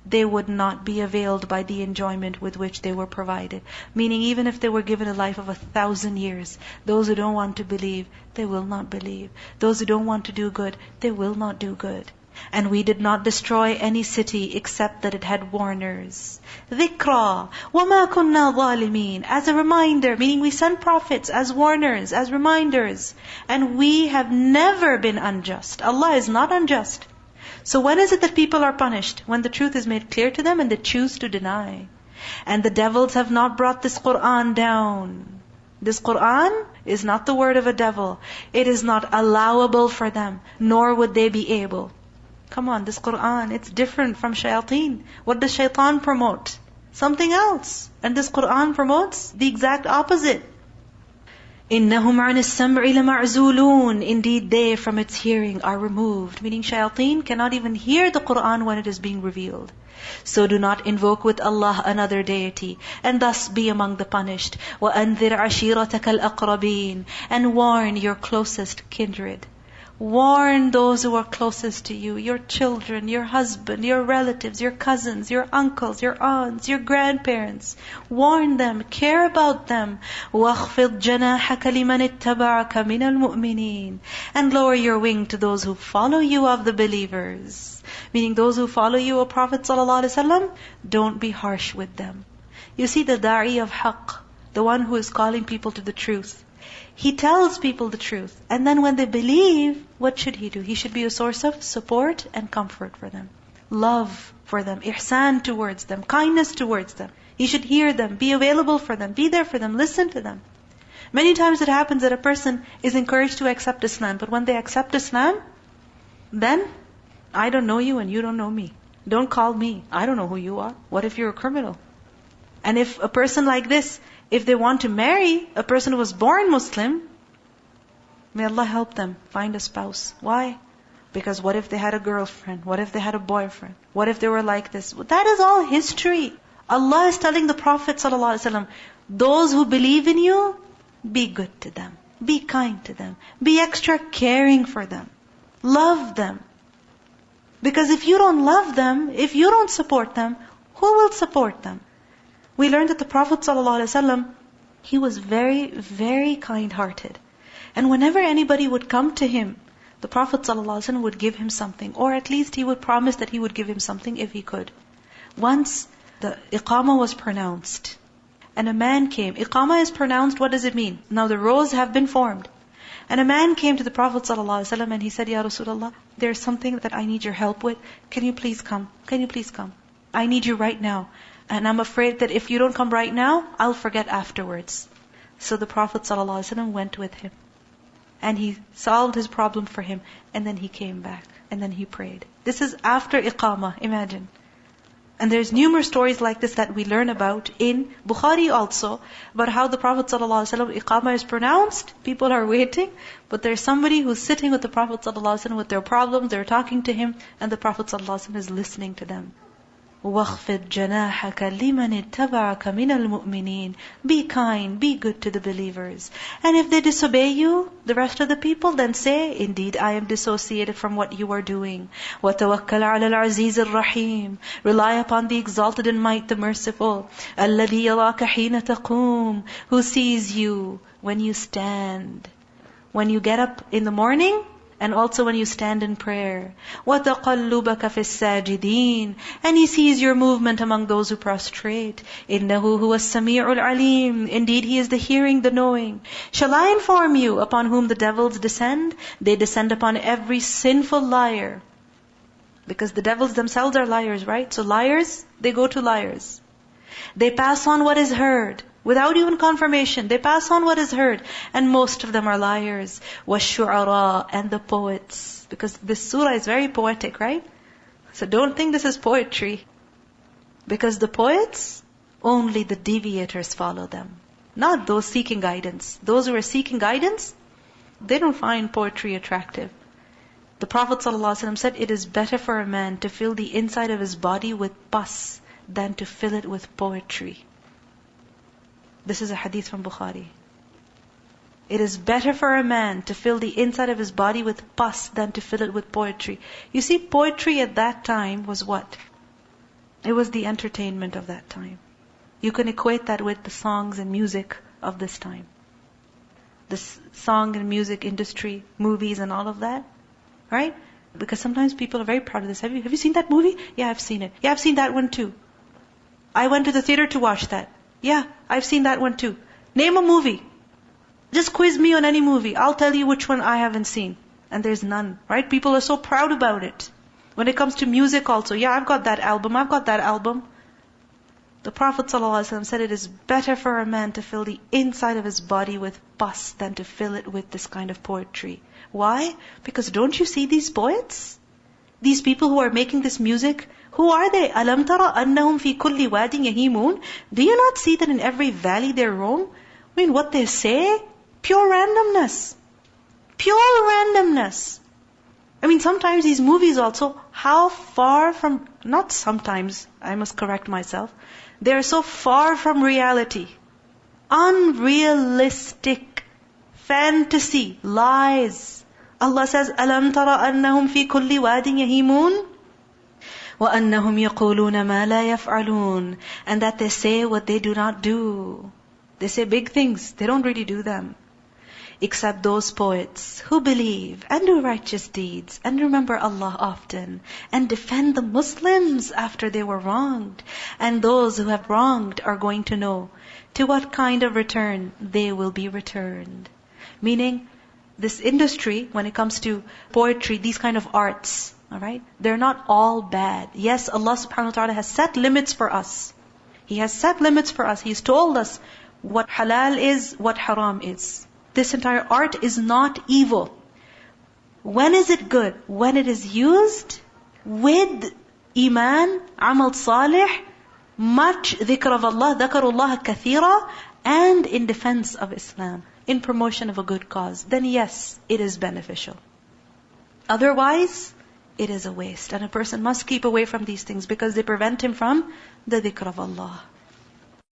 they would not be availed by the enjoyment with which they were provided. Meaning, even if they were given a life of 1,000 years, those who don't want to believe, they will not believe. Those who don't want to do good, they will not do good. And we did not destroy any city except that it had warners. ذِكْرَى وَمَا كُنَّا ظَالِمِينَ. As a reminder, meaning we sent prophets as warners, as reminders. And we have never been unjust. Allah is not unjust. So when is it that people are punished? When the truth is made clear to them and they choose to deny. And the devils have not brought this Qur'an down. This Qur'an is not the word of a devil. It is not allowable for them, nor would they be able. Come on, this Qur'an, it's different from shayateen. What does shaitan promote? Something else. And this Qur'an promotes the exact opposite. إِنَّهُمْ عَنِ السَّمْعِ لَمَعْزُولُونَ. Indeed, they from its hearing are removed. Meaning shayateen cannot even hear the Qur'an when it is being revealed. So do not invoke with Allah another deity, and thus be among the punished. وَأَنذِرْ عَشِيرَتَكَ الْأَقْرَبِينَ. And warn your closest kindred. Warn those who are closest to you, your children, your husband, your relatives, your cousins, your uncles, your aunts, your grandparents. Warn them, care about them. وَاخْفِضْ جَنَاحَكَ لِمَنِ اتَّبَعَكَ مِنَ الْمُؤْمِنِينَ. And lower your wing to those who follow you of the believers. Meaning those who follow you, O Prophet ﷺ, don't be harsh with them. You see, the da'i of haqq, the one who is calling people to the truth, he tells people the truth. And then when they believe, what should he do? He should be a source of support and comfort for them. Love for them. Ihsan towards them. Kindness towards them. He should hear them. Be available for them. Be there for them. Listen to them. Many times it happens that a person is encouraged to accept Islam. But when they accept Islam, then, I don't know you and you don't know me. Don't call me. I don't know who you are. What if you're a criminal? And if a person like this, if they want to marry a person who was born Muslim, may Allah help them find a spouse. Why? Because what if they had a girlfriend? What if they had a boyfriend? What if they were like this? That is all history. Allah is telling the Prophet ﷺ, those who believe in you, be good to them. Be kind to them. Be extra caring for them. Love them. Because if you don't love them, if you don't support them, who will support them? We learned that the Prophet ﷺ, he was very, very kind-hearted. And whenever anybody would come to him, the Prophet ﷺ would give him something. Or at least he would promise that he would give him something if he could. Once the iqamah was pronounced. And a man came. Iqamah is pronounced, what does it mean? Now the rows have been formed. And a man came to the Prophet ﷺ and he said, Ya Rasulullah, there's something that I need your help with. Can you please come? Can you please come? I need you right now. And I'm afraid that if you don't come right now, I'll forget afterwards. So the Prophet ﷺ went with him. And he solved his problem for him. And then he came back. And then he prayed. This is after iqamah, imagine. And there's numerous stories like this that we learn about in Bukhari also, about how the Prophet ﷺ, iqamah is pronounced, people are waiting, but there's somebody who's sitting with the Prophet ﷺ with their problems, they're talking to him, and the Prophet ﷺ is listening to them. وَاخْفِضْ جَنَاحَكَ لِمَنِ اتَّبَعَكَ مِنَ الْمُؤْمِنِينَ. Be kind, be good to the believers. And if they disobey you, the rest of the people, then say, indeed I am dissociated from what you are doing. وَتَوَكَّلْ عَلَى الْعَزِيزِ الرَّحِيمِ. Rely upon the exalted in might, the merciful. الَّذِي يَرَاكَ حِينَ تَقُومُ. Who sees you when you stand. When you get up in the morning, and also when you stand in prayer. وَتَقَلُّبَكَ فِي السَّاجِدِينَ. And He sees your movement among those who prostrate. إِنَّهُ هُوَ السَّمِيعُ الْعَلِيمُ. Indeed, He is the hearing, the knowing. Shall I inform you upon whom the devils descend? They descend upon every sinful liar. Because the devils themselves are liars, right? So liars, they go to liars. They pass on what is heard. Without even confirmation, they pass on what is heard. And most of them are liars. وَالشُّعَرَاء. And the poets. Because this surah is very poetic, right? So don't think this is poetry. Because the poets, only the deviators follow them. Not those seeking guidance. Those who are seeking guidance, they don't find poetry attractive. The Prophet ﷺ said, it is better for a man to fill the inside of his body with pus than to fill it with poetry. This is a hadith from Bukhari. It is better for a man to fill the inside of his body with pus than to fill it with poetry. You see, poetry at that time was what? It was the entertainment of that time. You can equate that with the songs and music of this time. The song and music industry, movies and all of that. Right? Because sometimes people are very proud of this. Have you seen that movie? Yeah, I've seen it. Yeah, I've seen that one too. I went to the theater to watch that. Yeah, I've seen that one too. Name a movie. Just quiz me on any movie. I'll tell you which one I haven't seen. And there's none. Right? People are so proud about it. When it comes to music also, yeah, I've got that album. The Prophet ﷺ said it is better for a man to fill the inside of his body with pus than to fill it with this kind of poetry. Why? Because don't you see these poets? These people who are making this music, who are they? أَلَمْ تَرَ أَنَّهُمْ فِي كُلِّ وَادٍ يَهِيمُونَ. Do you not see that in every valley they roam? I mean, what they say? Pure randomness. Pure randomness. I mean, sometimes these movies also, how far from, not sometimes, I must correct myself, they're so far from reality. Unrealistic. Fantasy. Lies. Allah says, أَلَمْ تَرَ أَنَّهُمْ فِي كُلِّ وَادٍ يَهِيمُونَ وَأَنَّهُمْ يَقُولُونَ مَا لَا يَفْعَلُونَ. And that they say what they do not do. They say big things, they don't really do them. Except those poets who believe and do righteous deeds and remember Allah often and defend the Muslims after they were wronged. And those who have wronged are going to know to what kind of return they will be returned. Meaning, this industry, when it comes to poetry, these kind of arts, alright, they're not all bad. Yes, Allah subhanahu wa ta'ala has set limits for us. He has set limits for us. He's told us what halal is, what haram is. This entire art is not evil. When is it good? When it is used with iman, amal salih, much dhikr of Allah, dhakarullah kathira, and in defense of Islam, in promotion of a good cause. Then yes, it is beneficial. Otherwise, it is a waste. And a person must keep away from these things because they prevent him from the dhikr of Allah.